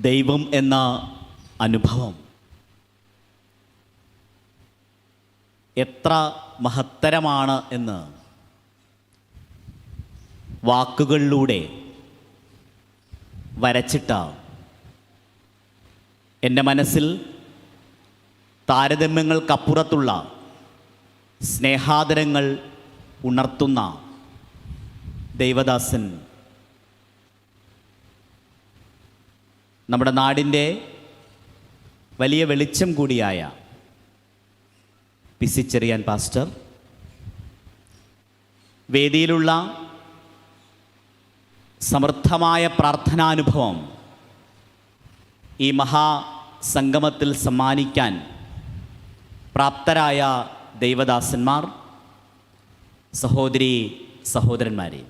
ദൈവം എന്ന അനുഭവം എത്ര മഹത്തരമാണ് എന്ന് വാക്കുകളിലൂടെ വരച്ചിട്ട എൻ്റെ മനസ്സിൽ താരതമ്യങ്ങൾക്കപ്പുറത്തുള്ള സ്നേഹാദരങ്ങൾ ഉണർത്തുന്ന ദൈവദാസൻ നമ്മുടെ നാടിൻ്റെ വലിയ വെളിച്ചം കൂടിയായ പി സി ചെറിയാൻ പാസ്റ്റർ, വേദിയിലുള്ള സമൃദ്ധമായ പ്രാർത്ഥനാനുഭവം ഈ മഹാസംഗമത്തിൽ സമ്മാനിക്കാൻ പ്രാപ്തരായ ദൈവദാസന്മാർ, സഹോദരി സഹോദരന്മാരെ,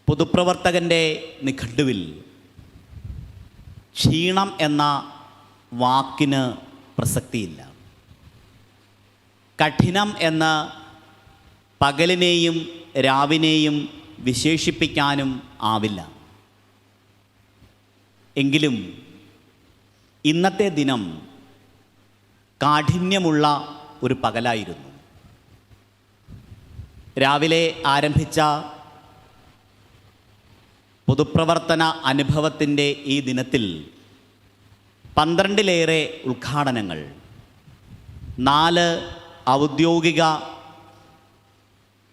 പൊതുപ്രവർത്തകൻ്റെ നിഘണ്ടുവിൽ ക്ഷീണം എന്ന വാക്കിന് പ്രസക്തിയില്ല. കഠിനം എന്ന പകലിനെയും രാവിനെയും വിശേഷിപ്പിക്കാനും ആവില്ല. എങ്കിലും ഇന്നത്തെ ദിനം കാഠിന്യമുള്ള ഒരു പകലായിരുന്നു. രാവിലെ ആരംഭിച്ച പൊതുപ്രവർത്തന അനുഭവത്തിൻ്റെ ഈ ദിനത്തിൽ 12-ലേറെ ഉദ്ഘാടനങ്ങൾ, 4 ഔദ്യോഗിക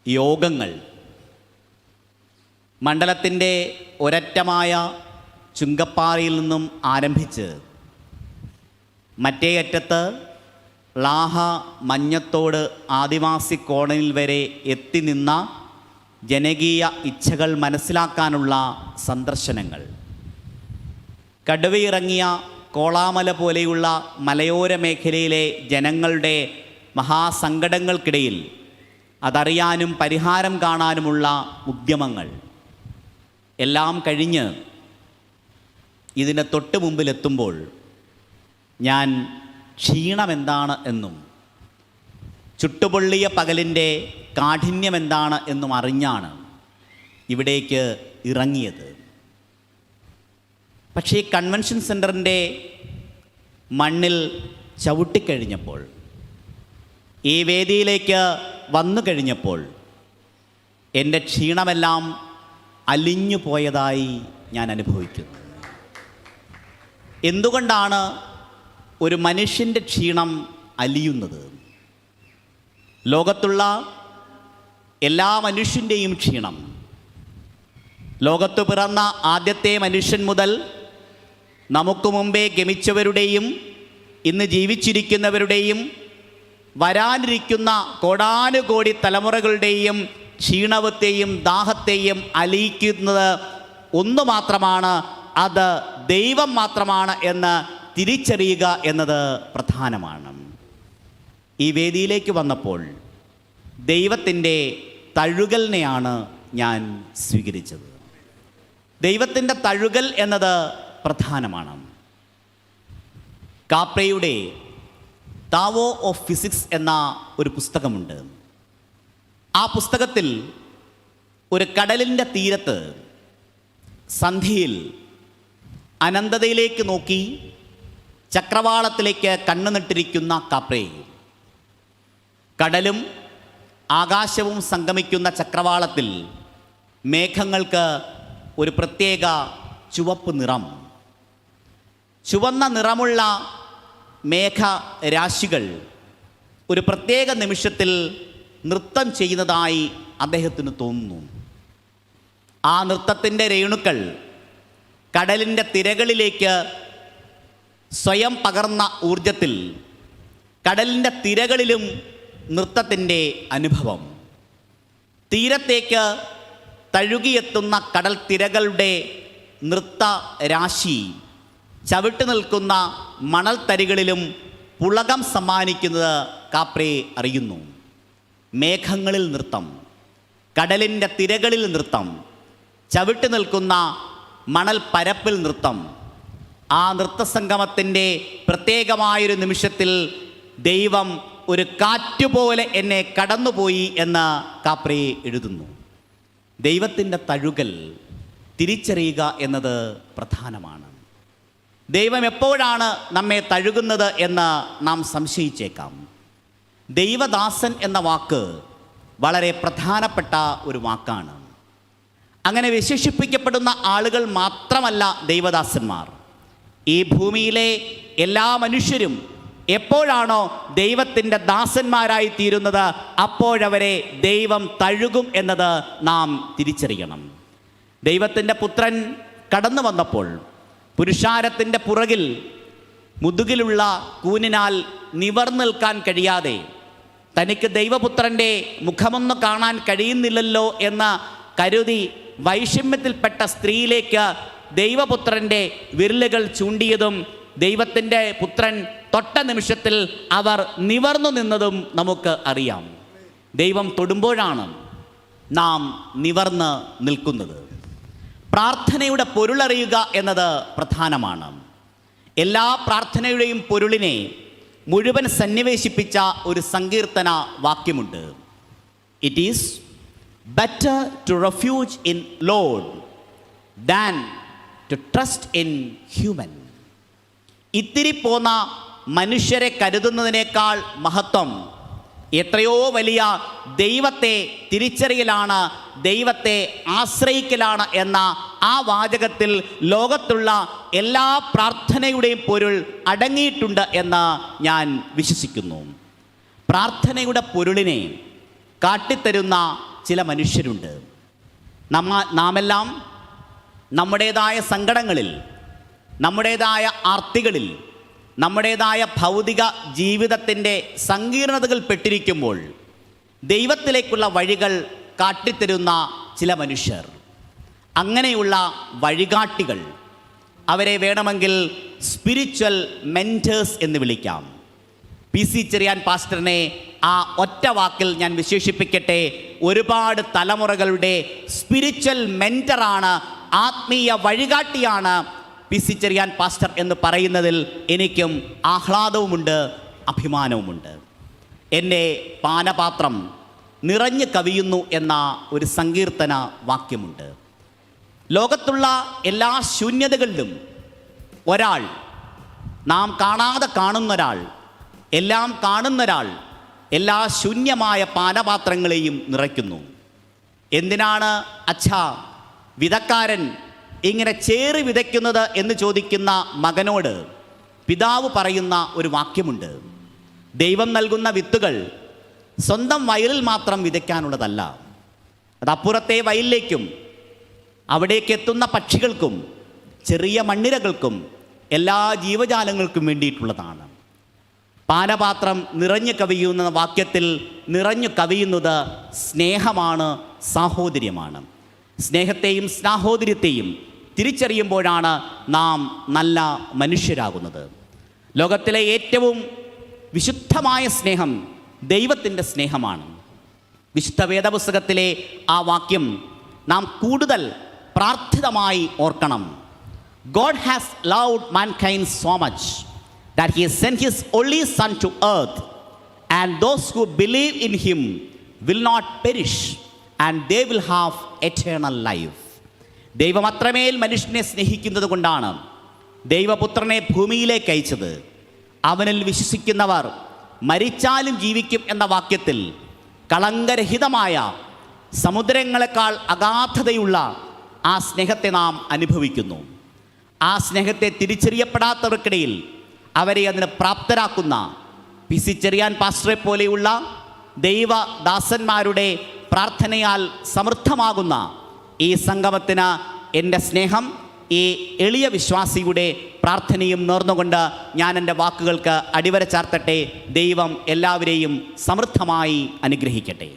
യോഗങ്ങൾ, മണ്ഡലത്തിൻ്റെ ഒരറ്റമായ ചുങ്കപ്പാറയിൽ നിന്നും ആരംഭിച്ച് മറ്റേ അറ്റത്ത് ലാഹ മഞ്ഞത്തോട് ആദിവാസി കോളനിയിൽ വരെ എത്തി നിന്ന ജനകീയ ഇച്ഛകൾ മനസ്സിലാക്കാനുള്ള സന്ദർശനങ്ങൾ, കടുവയിറങ്ങിയ കോളാമല പോലെയുള്ള മലയോര മേഖലയിലെ ജനങ്ങളുടെ മഹാസങ്കടങ്ങൾക്കിടയിൽ അതറിയാനും പരിഹാരം കാണാനുമുള്ള ഉദ്യമങ്ങൾ എല്ലാം കഴിഞ്ഞ് ഇതിന് തൊട്ട് മുമ്പിലെത്തുമ്പോൾ ഞാൻ ക്ഷീണമെന്താണ് എന്നും ചുട്ടുപൊള്ളിയ പകലിൻ്റെ കാഠിന്യം എന്താണ് എന്നും അറിഞ്ഞാണ് ഇവിടേക്ക് ഇറങ്ങിയത്. പക്ഷേ കൺവെൻഷൻ സെൻറ്ററിൻ്റെ മണ്ണിൽ ചവിട്ടിക്കഴിഞ്ഞപ്പോൾ, ഈ വേദിയിലേക്ക് വന്നു കഴിഞ്ഞപ്പോൾ എൻ്റെ ക്ഷീണമെല്ലാം അലിഞ്ഞു പോയതായി ഞാൻ അനുഭവിക്കുന്നു. എന്തുകൊണ്ടാണ് ഒരു മനുഷ്യൻ്റെ ക്ഷീണം അലിയുന്നത്? ലോകത്തുള്ള എല്ലാ മനുഷ്യൻ്റെയും ക്ഷീണം, ലോകത്ത് പിറന്ന ആദ്യത്തെ മനുഷ്യൻ മുതൽ നമുക്ക് മുമ്പേ ഗമിച്ചവരുടെയും ഇന്ന് ജീവിച്ചിരിക്കുന്നവരുടെയും വരാനിരിക്കുന്ന കോടാനുകോടി തലമുറകളുടെയും ക്ഷീണവത്തെയും ദാഹത്തെയും അലിയിക്കുന്നത് ഒന്ന് മാത്രമാണ്, അത് ദൈവം മാത്രമാണ് എന്ന് തിരിച്ചറിയുക എന്നത് പ്രധാനമാണ്. ഈ വേദിയിലേക്ക് വന്നപ്പോൾ ദൈവത്തിൻ്റെ തഴുകലിനെയാണ് ഞാൻ സ്വീകരിച്ചത്. ദൈവത്തിൻ്റെ തഴുകൽ എന്നത് പ്രധാനമാണ്. കാപ്രയുടെ താവോ ഓഫ് ഫിസിക്സ് എന്ന ഒരു പുസ്തകമുണ്ട്. ആ പുസ്തകത്തിൽ ഒരു കടലിൻ്റെ തീരത്ത് സന്ധ്യയിൽ അനന്തതയിലേക്ക് നോക്കി ചക്രവാളത്തിലേക്ക് കണ്ണുനട്ടിരിക്കുന്ന കാപ്രെ, കടലും ആകാശവും സംഗമിക്കുന്ന ചക്രവാളത്തിൽ മേഘങ്ങൾക്ക് ഒരു പ്രത്യേക ചുവപ്പ് നിറം, ചുവന്ന നിറമുള്ള മേഘരാശികൾ ഒരു പ്രത്യേക നിമിഷത്തിൽ നൃത്തം ചെയ്യുന്നതായി അദ്ദേഹത്തിന് തോന്നുന്നു. ആ നൃത്തത്തിൻ്റെ രേണുക്കൾ കടലിൻ്റെ തിരകളിലേക്ക് സ്വയം പകർന്ന ഊർജത്തിൽ കടലിൻ്റെ തിരകളിലും നൃത്തത്തിൻ്റെ അനുഭവം, തീരത്തേക്ക് തഴുകിയെത്തുന്ന കടൽ തിരകളുടെ നൃത്തരാശി ചവിട്ടു നിൽക്കുന്ന മണൽത്തരികളിലും പുളകം സമ്മാനിക്കുന്നത് കാപ്രെ അറിയുന്നു. മേഘങ്ങളിൽ നൃത്തം, കടലിൻ്റെ തിരകളിൽ നൃത്തം, ചവിട്ടു നിൽക്കുന്ന മണൽ പരപ്പിൽ നൃത്തം. ആ നൃത്തസംഗമത്തിൻ്റെ പ്രത്യേകമായൊരു നിമിഷത്തിൽ ദൈവം ഒരു കാറ്റുപോലെ എന്നെ കടന്നുപോയി എന്ന് കാപ്രെ എഴുതുന്നു. ദൈവത്തിൻ്റെ തഴുകൽ തിരിച്ചറിയുക എന്നത് പ്രധാനമാണ്. ദൈവം എപ്പോഴാണ് നമ്മെ തഴുകുന്നത് എന്ന് നാം സംശയിച്ചേക്കാം. ദൈവദാസൻ എന്ന വാക്ക് വളരെ പ്രധാനപ്പെട്ട ഒരു വാക്കാണ്. അങ്ങനെ വിശേഷിപ്പിക്കപ്പെടുന്ന ആളുകൾ മാത്രമല്ല ദൈവദാസന്മാർ. ഈ ഭൂമിയിലെ എല്ലാ മനുഷ്യരും എപ്പോഴാണോ ദൈവത്തിൻ്റെ ദാസന്മാരായി തീരുന്നത്, അപ്പോഴവരെ ദൈവം തഴുകും എന്നത് നാം തിരിച്ചറിയണം. ദൈവത്തിൻ്റെ പുത്രൻ കടന്നു വന്നപ്പോൾ പുരുഷാരത്തിൻ്റെ പുറകിൽ മുതുകിലുള്ള കൂനിനാൽ നിവർന്നു നിൽക്കാൻ കഴിയാതെ തനിക്ക് ദൈവപുത്രൻ്റെ മുഖമൊന്ന് കാണാൻ കഴിയുന്നില്ലല്ലോ എന്ന് കരുതി വൈഷമ്യത്തിൽപ്പെട്ട സ്ത്രീയിലേക്ക് ദൈവപുത്രൻ്റെ വിരലുകൾ ചൂണ്ടിയതും ദൈവത്തിൻ്റെ പുത്രൻ തൊട്ട നിമിഷത്തിൽ അവർ നിവർന്നു നിന്നതും നമുക്ക് അറിയാം. ദൈവം തൊടുമ്പോഴാണ് നാം നിവർന്ന് നിൽക്കുന്നത്. പ്രാർത്ഥനയുടെ പൊരുളറിയുക എന്നത് പ്രധാനമാണ്. എല്ലാ പ്രാർത്ഥനയുടെയും പൊരുളിനെ മുഴുവൻ സന്നിവേശിപ്പിച്ച ഒരു സങ്കീർത്തന വാക്യമുണ്ട്. It is better to refuge in Lord than to trust in human. ഇത്തിരി പോന്ന മനുഷ്യരെ കരുതുന്നതിനേക്കാൾ മഹത്വം എത്രയോ വലിയ ദൈവത്തെ തിരിച്ചറിയലാണ്, ദൈവത്തെ ആശ്രയിക്കലാണ് എന്ന ആ വാചകത്തിൽ ലോകത്തുള്ള എല്ലാ പ്രാർത്ഥനയുടെയും പൊരുൾ അടങ്ങിയിട്ടുണ്ട് എന്ന് ഞാൻ വിശ്വസിക്കുന്നു. പ്രാർത്ഥനയുടെ പൊരുളിനെ കാട്ടിത്തരുന്ന ചില മനുഷ്യരുണ്ട്. നാമെല്ലാം നമ്മുടേതായ സങ്കടങ്ങളിൽ, നമ്മുടേതായ ആർത്തികളിൽ, നമ്മുടേതായ ഭൗതിക ജീവിതത്തിൻ്റെ സങ്കീർണതകൾ പെട്ടിരിക്കുമ്പോൾ ദൈവത്തിലേക്കുള്ള വഴികൾ കാട്ടിത്തരുന്ന ചില മനുഷ്യർ, അങ്ങനെയുള്ള വഴികാട്ടികൾ, അവരെ വേണമെങ്കിൽ സ്പിരിച്വൽ മെൻറ്റേഴ്സ് എന്ന് വിളിക്കാം. PC ചെറിയാൻ പാസ്റ്ററിനെ ആ ഒറ്റ വാക്കിൽ ഞാൻ വിശേഷിപ്പിക്കട്ടെ. ഒരുപാട് തലമുറകളുടെ സ്പിരിച്വൽ മെൻറ്ററാണ്, ആത്മീയ വഴികാട്ടിയാണ് PC ചെറിയാൻ പാസ്റ്റർ എന്ന് പറയുന്നതിൽ എനിക്കും ആഹ്ലാദവുമുണ്ട്, അഭിമാനവുമുണ്ട്. എൻ്റെ പാനപാത്രം നിറഞ്ഞു കവിയുന്നു എന്ന ഒരു സങ്കീർത്തന വാക്യമുണ്ട്. ലോകത്തുള്ള എല്ലാ ശൂന്യതകളിലും ഒരാൾ, നാം കാണാതെ കാണുന്നൊരാൾ, എല്ലാം കാണുന്നൊരാൾ എല്ലാ ശൂന്യമായ പാനപാത്രങ്ങളെയും നിറയ്ക്കുന്നു. എന്തിനാണ് അച്ഛാ വിതക്കാരൻ ഇങ്ങനെ ചേറി വിതയ്ക്കുന്നത് എന്ന് ചോദിക്കുന്ന മകനോട് പിതാവ് പറയുന്ന ഒരു വാക്യമുണ്ട്. ദൈവം നൽകുന്ന വിത്തുകൾ സ്വന്തം വയലിൽ മാത്രം വിതയ്ക്കാനുള്ളതല്ല, അത് അപ്പുറത്തെ വയലിലേക്കും അവിടേക്ക് എത്തുന്ന പക്ഷികൾക്കും ചെറിയ മണ്ണിരകൾക്കും എല്ലാ ജീവജാലങ്ങൾക്കും വേണ്ടിയിട്ടുള്ളതാണ്. പാനപാത്രം നിറഞ്ഞു കവിയുന്ന വാക്യത്തിൽ നിറഞ്ഞു കവിയുന്നത് സ്നേഹമാണ്, സാഹോദര്യമാണ്. സ്നേഹത്തെയും സാഹോദര്യത്തെയും തിരിച്ചറിയുമ്പോഴാണ് നാം നല്ല മനുഷ്യരാകുന്നത്. ലോകത്തിലെ ഏറ്റവും വിശുദ്ധമായ സ്നേഹം ദൈവത്തിൻ്റെ സ്നേഹമാണ്. വിശുദ്ധ വേദപുസ്തകത്തിലെ ആ വാക്യം നാം കൂടുതൽ പ്രാർത്ഥിതമായി ഓർക്കണം. God has loved mankind so much that he sent his only son to earth, and those who believe in him will not perish and they will have eternal life. ദൈവം അത്രമേൽ മനുഷ്യനെ സ്നേഹിക്കുന്നത് കൊണ്ടാണ് ദൈവപുത്രനെ ഭൂമിയിലേക്ക് അയച്ചത്. അവനിൽ വിശ്വസിക്കുന്നവർ മരിച്ചാലും ജീവിക്കും എന്ന വാക്യത്തിൽ കളങ്കരഹിതമായ സമുദ്രങ്ങളെക്കാൾ അഗാധതയുള്ള ആ സ്നേഹത്തെ നാം അനുഭവിക്കുന്നു. ആ സ്നേഹത്തെ തിരിച്ചറിയപ്പെടാത്തവർക്കിടയിൽ അവരെ അതിന് പ്രാപ്തരാക്കുന്ന PC ചെറിയാൻ പാസ്റ്ററെ പോലെയുള്ള ദൈവദാസന്മാരുടെ പ്രാർത്ഥനയാൽ സമൃദ്ധമാകുന്ന ഈ സംഗമത്തിന് എൻ്റെ സ്നേഹം, ഈ എളിയ വിശ്വാസിയുടെ പ്രാർത്ഥനയും നേർന്നുകൊണ്ട് ഞാൻ എൻ്റെ വാക്കുകൾക്ക് അടിവര ചാർത്തട്ടെ. ദൈവം എല്ലാവരെയും സമൃദ്ധമായി അനുഗ്രഹിക്കട്ടെ.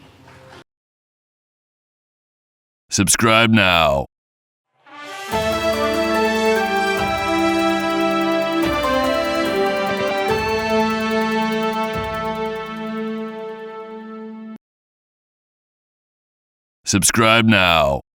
Subscribe now. Subscribe now.